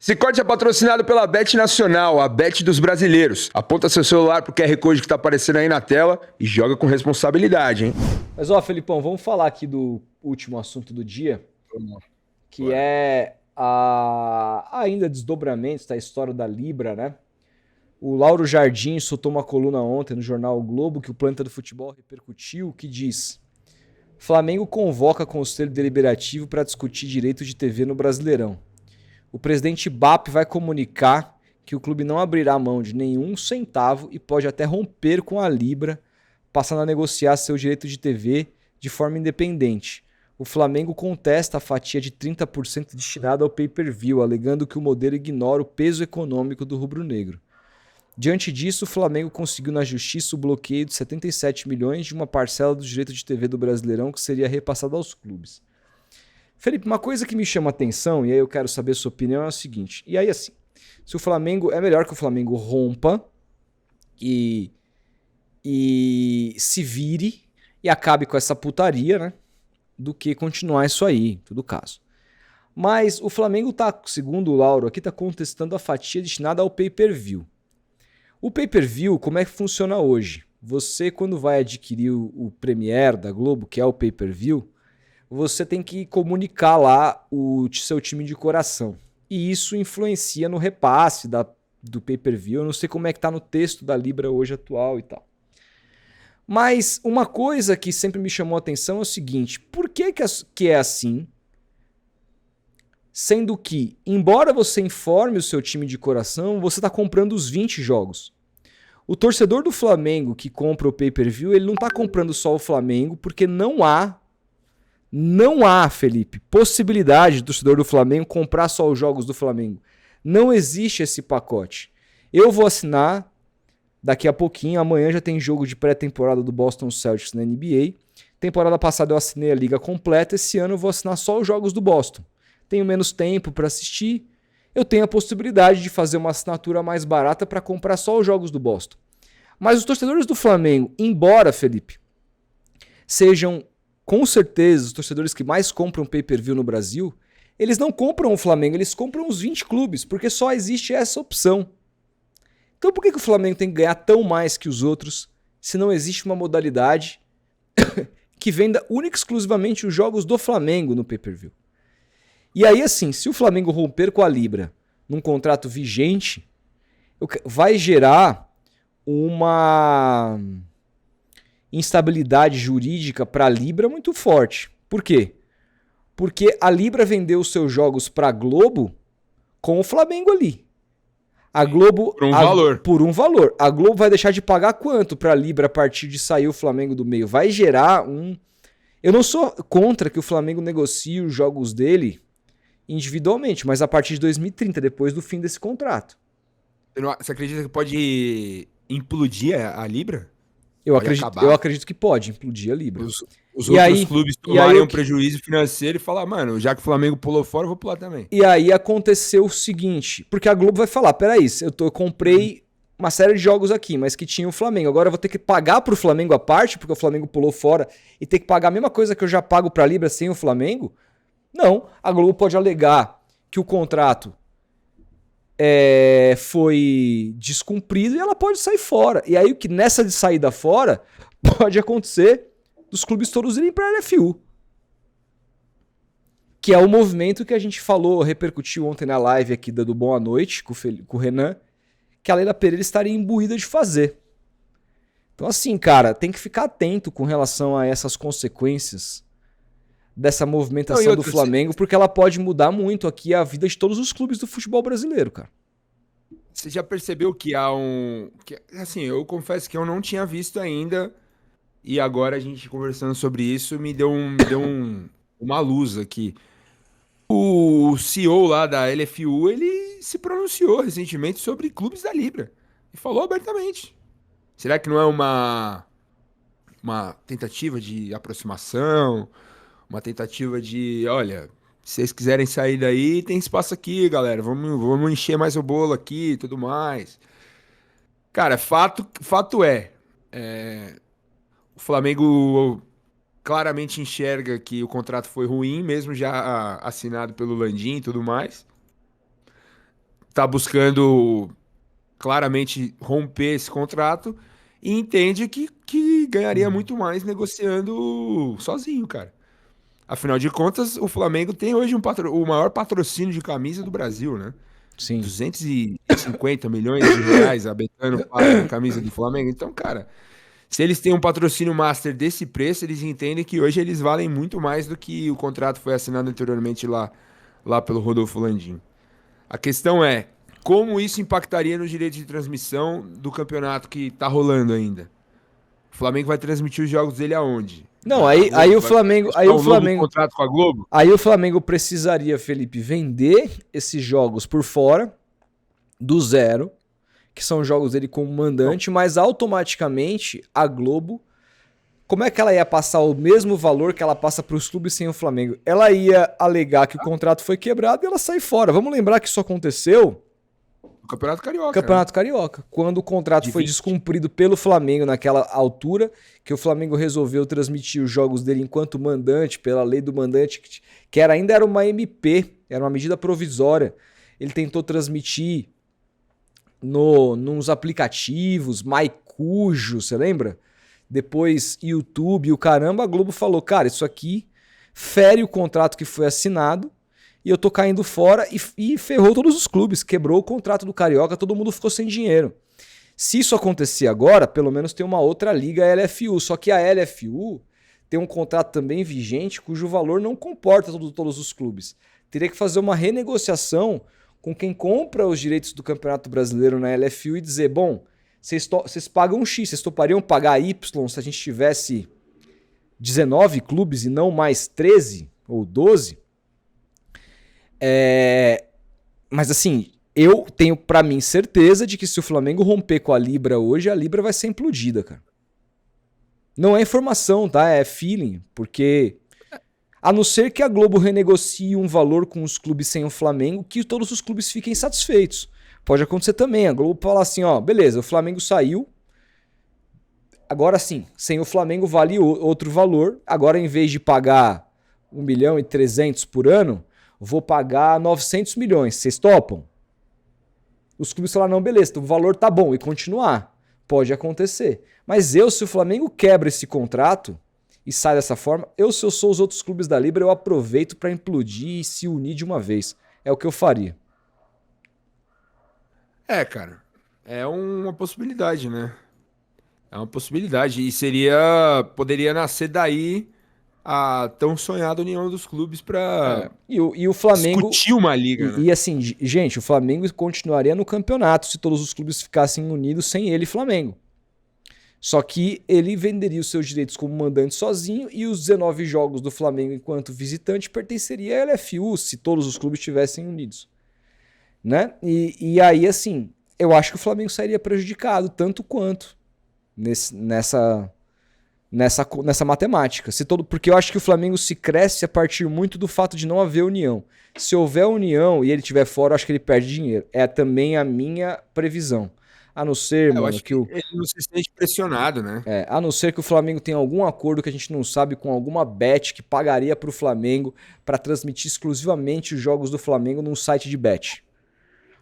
Sicredi é patrocinado pela Bet Nacional, a Bet dos brasileiros. Aponta seu celular pro QR Code que tá aparecendo aí na tela e joga com responsabilidade, hein? Mas ó, Felipão, vamos falar aqui do último assunto do dia, que é ainda desdobramentos da história da Libra, né? O Lauro Jardim soltou uma coluna ontem no jornal o Globo que o Planeta do Futebol repercutiu, que diz: Flamengo convoca Conselho Deliberativo para discutir direito de TV no Brasileirão. O presidente BAP vai comunicar que o clube não abrirá mão de nenhum centavo e pode até romper com a Libra, passando a negociar seu direito de TV de forma independente. O Flamengo contesta a fatia de 30% destinada ao pay-per-view, alegando que o modelo ignora o peso econômico do rubro-negro. Diante disso, o Flamengo conseguiu na justiça o bloqueio de 77 milhões de uma parcela do direito de TV do Brasileirão que seria repassada aos clubes. Felipe, uma coisa que me chama a atenção, e aí eu quero saber a sua opinião, é o seguinte. E aí, assim, se o Flamengo... É melhor que o Flamengo rompa e se vire e acabe com essa putaria, né? Do que continuar isso aí, em todo caso. Mas o Flamengo tá, segundo o Lauro aqui, tá contestando a fatia destinada ao pay-per-view. O pay-per-view, como é que funciona hoje? Você, quando vai adquirir o Premiere da Globo, que é o pay-per-view, você tem que comunicar lá o seu time de coração. E isso influencia no repasse do pay-per-view. Eu não sei como é que tá no texto da Libra hoje atual e tal. Mas uma coisa que sempre me chamou a atenção é o seguinte: por que é assim? Sendo que, embora você informe o seu time de coração, você está comprando os 20 jogos. O torcedor do Flamengo que compra o pay-per-view, ele não está comprando só o Flamengo, porque não há, Felipe, possibilidade do torcedor do Flamengo comprar só os jogos do Flamengo. Não existe esse pacote. Eu vou assinar daqui a pouquinho, amanhã já tem jogo de pré-temporada do Boston Celtics na NBA. Temporada passada eu assinei a liga completa, esse ano eu vou assinar só os jogos do Boston. Tenho menos tempo para assistir, eu tenho a possibilidade de fazer uma assinatura mais barata para comprar só os jogos do Boston. Mas os torcedores do Flamengo, embora, Felipe, sejam com certeza os torcedores que mais compram pay-per-view no Brasil, eles não compram o Flamengo, eles compram os 20 clubes, porque só existe essa opção. Então por que o Flamengo tem que ganhar tão mais que os outros, se não existe uma modalidade que venda única e exclusivamente os jogos do Flamengo no pay-per-view? E aí, assim, se o Flamengo romper com a Libra num contrato vigente, vai gerar uma instabilidade jurídica para a Libra muito forte. Por quê? Porque a Libra vendeu os seus jogos para a Globo com o Flamengo ali. A Globo... Por um valor. A Globo vai deixar de pagar quanto para a Libra a partir de sair o Flamengo do meio? Vai gerar um... Eu não sou contra que o Flamengo negocie os jogos dele individualmente, mas a partir de 2030, depois do fim desse contrato. Você acredita que pode implodir a Libra? Eu acredito que pode implodir a Libra. Os outros clubes tomarem um prejuízo financeiro e falar, mano, já que o Flamengo pulou fora, eu vou pular também. E aí aconteceu o seguinte, porque a Globo vai falar, peraí, eu comprei uma série de jogos aqui, mas que tinha o Flamengo, agora eu vou ter que pagar pro Flamengo a parte, porque o Flamengo pulou fora, e ter que pagar a mesma coisa que eu já pago pra Libra sem o Flamengo? Não, a Globo pode alegar que o contrato foi descumprido e ela pode sair fora. E aí, que nessa de saída fora, pode acontecer dos clubes todos irem para a LFU. Que é o movimento que a gente falou, repercutiu ontem na live aqui do Boa Noite com o Renan, que a Leila Pereira estaria imbuída de fazer. Então assim, cara, tem que ficar atento com relação a essas consequências dessa movimentação do Flamengo, porque ela pode mudar muito aqui a vida de todos os clubes do futebol brasileiro, cara. Você já percebeu que há assim, eu confesso que eu não tinha visto ainda, e agora a gente conversando sobre isso me deu uma luz aqui. O CEO lá da LFU, ele se pronunciou recentemente sobre clubes da Libra, e falou abertamente. Será que não é uma tentativa de aproximação? Uma tentativa de, olha, se vocês quiserem sair daí, tem espaço aqui, galera. Vamos encher mais o bolo aqui e tudo mais. Cara, fato é, o Flamengo claramente enxerga que o contrato foi ruim, mesmo já assinado pelo Landim e tudo mais. tá buscando claramente romper esse contrato e entende que ganharia muito mais negociando sozinho, cara. Afinal de contas, o Flamengo tem hoje o maior patrocínio de camisa do Brasil, né? Sim. 250 milhões de reais a Betano paga na camisa do Flamengo. Então, cara, se eles têm um patrocínio master desse preço, eles entendem que hoje eles valem muito mais do que o contrato foi assinado anteriormente lá pelo Rodolfo Landim. A questão é, como isso impactaria nos direitos de transmissão do campeonato que tá rolando ainda? O Flamengo vai transmitir os jogos dele aonde? Não, aí o Flamengo, novo contrato com a Globo? aí o Flamengo precisaria, Felipe, vender esses jogos por fora do zero, que são jogos dele como mandante, mas automaticamente a Globo, como é que ela ia passar o mesmo valor que ela passa para os clubes sem o Flamengo? Ela ia alegar que o contrato foi quebrado e ela sai fora. Vamos lembrar que isso aconteceu O Campeonato Carioca. Campeonato Carioca, quando o contrato foi descumprido pelo Flamengo naquela altura, que o Flamengo resolveu transmitir os jogos dele enquanto mandante, pela lei do mandante, que ainda era uma MP, era uma medida provisória. Ele tentou transmitir nos aplicativos, MyCujo, você lembra? Depois YouTube e o caramba, a Globo falou, cara, isso aqui fere o contrato que foi assinado, e eu tô caindo fora e ferrou todos os clubes, quebrou o contrato do Carioca, todo mundo ficou sem dinheiro. Se isso acontecer agora, pelo menos tem uma outra liga, a LFU, só que a LFU tem um contrato também vigente cujo valor não comporta todos os clubes. Teria que fazer uma renegociação com quem compra os direitos do Campeonato Brasileiro na LFU e dizer, bom, vocês pagam X, vocês topariam pagar Y se a gente tivesse 19 clubes e não mais 13 ou 12? Mas assim, eu tenho pra mim certeza de que se o Flamengo romper com a Libra hoje, a Libra vai ser implodida, cara. Não é informação, tá? É feeling, porque a não ser que a Globo renegocie um valor com os clubes sem o Flamengo, que todos os clubes fiquem satisfeitos. Pode acontecer também, a Globo falar assim, ó, beleza, o Flamengo saiu, agora sim, sem o Flamengo vale outro valor, agora em vez de pagar 1 milhão e 300 por ano, vou pagar 900 milhões, vocês topam? Os clubes falaram, não, beleza, o valor tá bom, e continuar. Pode acontecer. Mas se o Flamengo quebra esse contrato e sai dessa forma, se eu sou os outros clubes da Libra, eu aproveito para implodir e se unir de uma vez. É o que eu faria. Cara, é uma possibilidade, né? É uma possibilidade. E poderia nascer daí a tão sonhada união dos clubes para e o Flamengo discutir uma liga, né? E assim, gente, o Flamengo continuaria no campeonato se todos os clubes ficassem unidos sem ele, Flamengo. Só que ele venderia os seus direitos como mandante sozinho e os 19 jogos do Flamengo enquanto visitante pertenceria à LFU se todos os clubes estivessem unidos, né? E aí, assim, eu acho que o Flamengo sairia prejudicado tanto quanto nessa matemática. Porque eu acho que o Flamengo se cresce a partir muito do fato de não haver união. Se houver união e ele estiver fora, eu acho que ele perde dinheiro. É também a minha previsão. A não ser, eu acho que ele não se sente pressionado, né? A não ser que o Flamengo tenha algum acordo que a gente não sabe com alguma bet que pagaria para o Flamengo para transmitir exclusivamente os jogos do Flamengo num site de bet.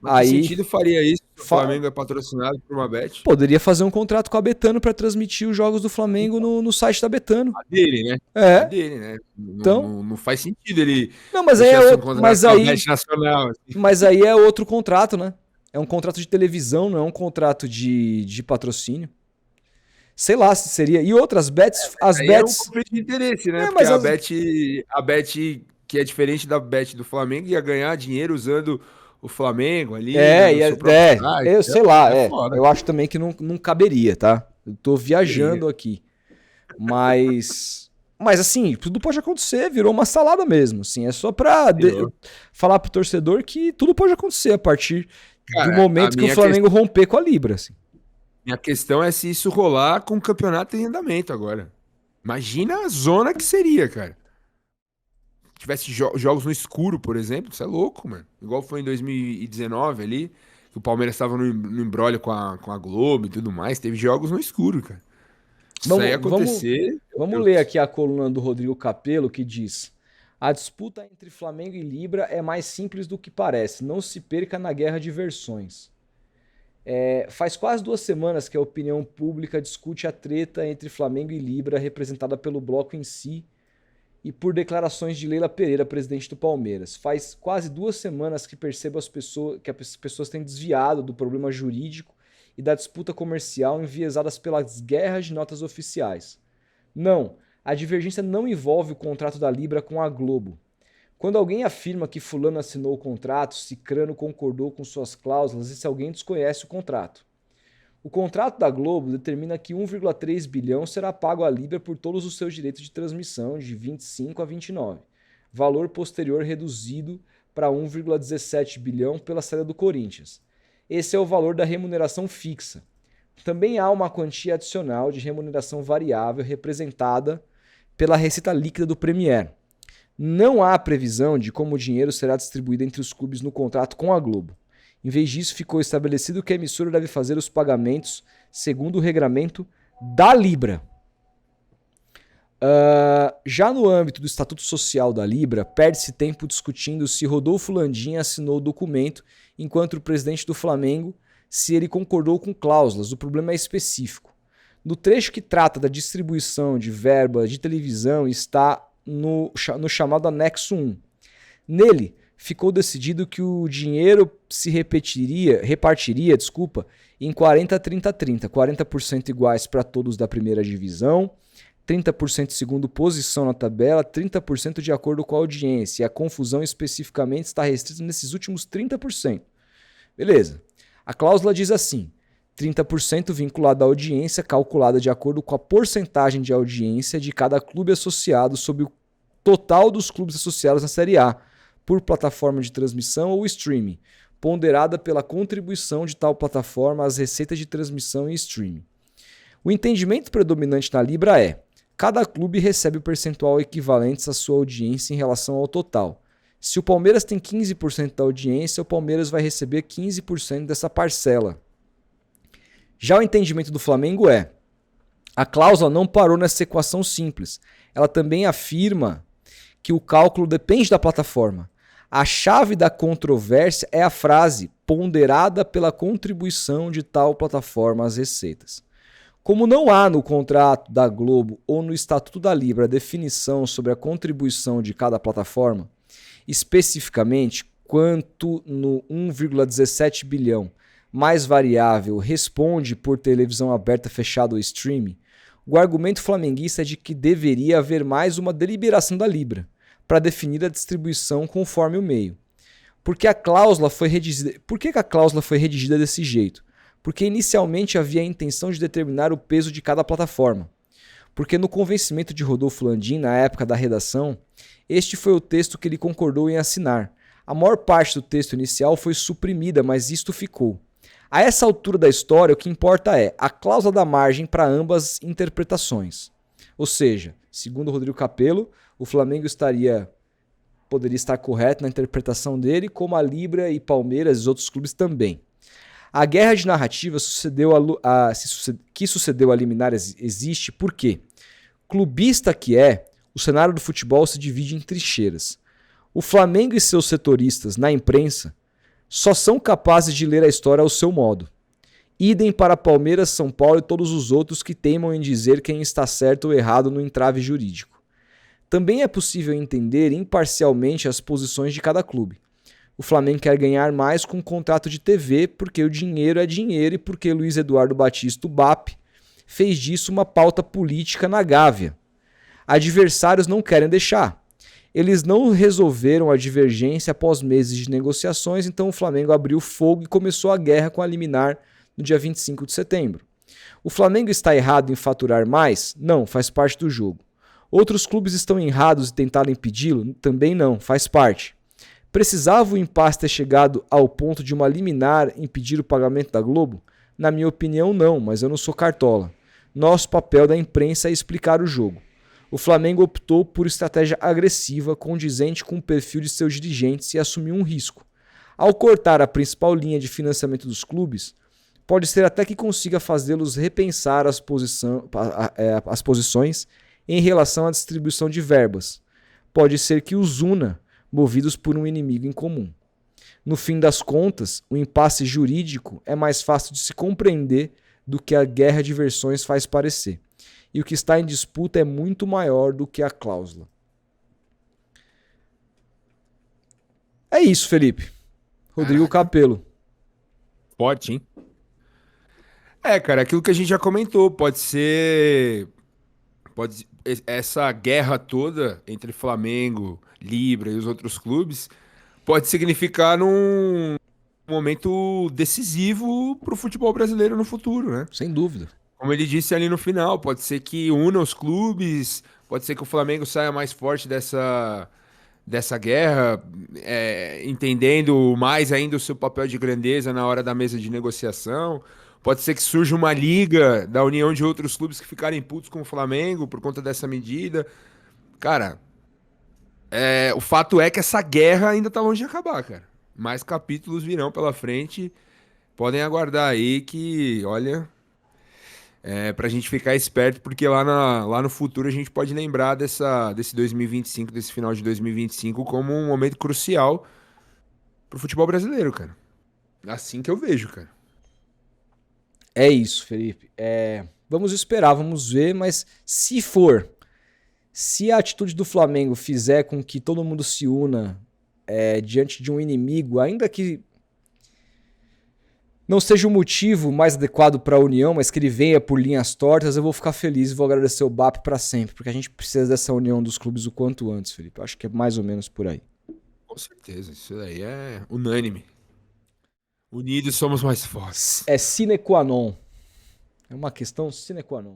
Mas que sentido faria isso se o Flamengo é patrocinado por uma bet? Poderia fazer um contrato com a Betano para transmitir os jogos do Flamengo no site da Betano. A dele, né? A dele, né? Então, não faz sentido ele. Não, mas aí é outro contrato, né? É um contrato de televisão, não é um contrato de patrocínio. Sei lá se seria. E outras bets. As bets. É um conflito de interesse, né? Porque a bet que é diferente da bet do Flamengo ia ganhar dinheiro usando o Flamengo ali. Eu sei lá. Eu acho também que não caberia, tá? Eu tô viajando aqui. Mas assim, tudo pode acontecer, virou uma salada mesmo. Assim, é só pra falar pro torcedor que tudo pode acontecer a partir do momento que o Flamengo romper com a Libra. Assim. Minha questão é se isso rolar com o campeonato em andamento agora. Imagina a zona que seria, cara. Se tivesse jogos no escuro, por exemplo, isso é louco, mano. Igual foi em 2019 ali, que o Palmeiras estava no imbróglio com a Globo e tudo mais. Teve jogos no escuro, cara. Isso aí acontecer. Vamos ler aqui a coluna do Rodrigo Capello que diz: A disputa entre Flamengo e Libra é mais simples do que parece. Não se perca na guerra de versões. Faz quase 2 semanas que a opinião pública discute a treta entre Flamengo e Libra, representada pelo bloco em si e por declarações de Leila Pereira, presidente do Palmeiras. Faz quase 2 semanas que percebo que as pessoas têm desviado do problema jurídico e da disputa comercial enviesadas pelas guerras de notas oficiais. Não, a divergência não envolve o contrato da Libra com a Globo. Quando alguém afirma que fulano assinou o contrato, cicrano concordou com suas cláusulas, esse alguém desconhece o contrato. O contrato da Globo determina que 1,3 bilhão será pago à Libra por todos os seus direitos de transmissão, de 25 a 29, valor posterior reduzido para 1,17 bilhão pela saída do Corinthians. Esse é o valor da remuneração fixa. Também há uma quantia adicional de remuneração variável representada pela receita líquida do Premier. Não há previsão de como o dinheiro será distribuído entre os clubes no contrato com a Globo. Em vez disso, ficou estabelecido que a emissora deve fazer os pagamentos segundo o regramento da Libra. Já no âmbito do Estatuto Social da Libra, perde-se tempo discutindo se Rodolfo Landim assinou o documento enquanto o presidente do Flamengo, se ele concordou com cláusulas. O problema é específico. No trecho que trata da distribuição de verba de televisão está no chamado anexo 1. Nele, ficou decidido que o dinheiro se repartiria em 40-30-30. 40% iguais para todos da primeira divisão, 30% segundo posição na tabela, 30% de acordo com a audiência. E a confusão especificamente está restrita nesses últimos 30%. Beleza. A cláusula diz assim: 30% vinculado à audiência, calculada de acordo com a porcentagem de audiência de cada clube associado sobre o total dos clubes associados na Série A, por plataforma de transmissão ou streaming, ponderada pela contribuição de tal plataforma às receitas de transmissão e streaming. O entendimento predominante na Libra é: cada clube recebe o percentual equivalente à sua audiência em relação ao total. Se o Palmeiras tem 15% da audiência, o Palmeiras vai receber 15% dessa parcela. Já o entendimento do Flamengo é: a cláusula não parou nessa equação simples. Ela também afirma que o cálculo depende da plataforma. A chave da controvérsia é a frase ponderada pela contribuição de tal plataforma às receitas. Como não há no contrato da Globo ou no Estatuto da Libra definição sobre a contribuição de cada plataforma, especificamente quanto no 1,17 bilhão mais variável responde por televisão aberta, fechada ou streaming, o argumento flamenguista é de que deveria haver mais uma deliberação da Libra para definir a distribuição conforme o meio. Por que a cláusula foi redigida desse jeito? Porque inicialmente havia a intenção de determinar o peso de cada plataforma. Porque no convencimento de Rodolfo Landim, na época da redação, este foi o texto que ele concordou em assinar. A maior parte do texto inicial foi suprimida, mas isto ficou. A essa altura da história, o que importa é a cláusula da margem para ambas interpretações. Ou seja, segundo Rodrigo Capello, o Flamengo poderia estar correto na interpretação dele, como a Libra e Palmeiras e os outros clubes também. A guerra de narrativa que sucedeu a liminar existe porque, clubista que é, o cenário do futebol se divide em trincheiras. O Flamengo e seus setoristas na imprensa só são capazes de ler a história ao seu modo. Idem para Palmeiras, São Paulo e todos os outros que teimam em dizer quem está certo ou errado no entrave jurídico. Também é possível entender imparcialmente as posições de cada clube. O Flamengo quer ganhar mais com um contrato de TV porque o dinheiro é dinheiro e porque Luiz Eduardo Batista, o BAP, fez disso uma pauta política na Gávea. Adversários não querem deixar. Eles não resolveram a divergência após meses de negociações, então o Flamengo abriu fogo e começou a guerra com a liminar no dia 25 de setembro. O Flamengo está errado em faturar mais? Não, faz parte do jogo. Outros clubes estão errados e tentaram impedi-lo? Também não, faz parte. Precisava o impasse ter chegado ao ponto de uma liminar impedir o pagamento da Globo? Na minha opinião, não, mas eu não sou cartola. Nosso papel da imprensa é explicar o jogo. O Flamengo optou por estratégia agressiva, condizente com o perfil de seus dirigentes e assumiu um risco. Ao cortar a principal linha de financiamento dos clubes, pode ser até que consiga fazê-los repensar as posições em relação à distribuição de verbas. pode ser que os una, movidos por um inimigo em comum. No fim das contas, o impasse jurídico é mais fácil de se compreender do que a guerra de versões faz parecer. E o que está em disputa é muito maior do que a cláusula. É isso, Felipe. Rodrigo Capello. Pode, hein? Cara, aquilo que a gente já comentou, pode ser. Essa guerra toda entre Flamengo, Libra e os outros clubes pode significar num momento decisivo para o futebol brasileiro no futuro, né? Sem dúvida. Como ele disse ali no final, pode ser que una os clubes, pode ser que o Flamengo saia mais forte dessa guerra, entendendo mais ainda o seu papel de grandeza na hora da mesa de negociação. Pode ser que surja uma liga da união de outros clubes que ficarem putos com o Flamengo por conta dessa medida. Cara, o fato é que essa guerra ainda tá longe de acabar, cara. Mais capítulos virão pela frente. Podem aguardar aí que, olha, pra gente ficar esperto, porque lá no futuro a gente pode lembrar desse 2025, desse final de 2025, como um momento crucial pro futebol brasileiro, cara. Assim que eu vejo, cara. É isso, Felipe. Vamos esperar, vamos ver, mas se a atitude do Flamengo fizer com que todo mundo se una diante de um inimigo, ainda que não seja o motivo mais adequado para a união, mas que ele venha por linhas tortas, eu vou ficar feliz e vou agradecer o BAP para sempre, porque a gente precisa dessa união dos clubes o quanto antes, Felipe. Eu acho que é mais ou menos por aí. Com certeza, isso daí é unânime. Unidos somos mais fortes. É sine qua non. É uma questão sine qua non.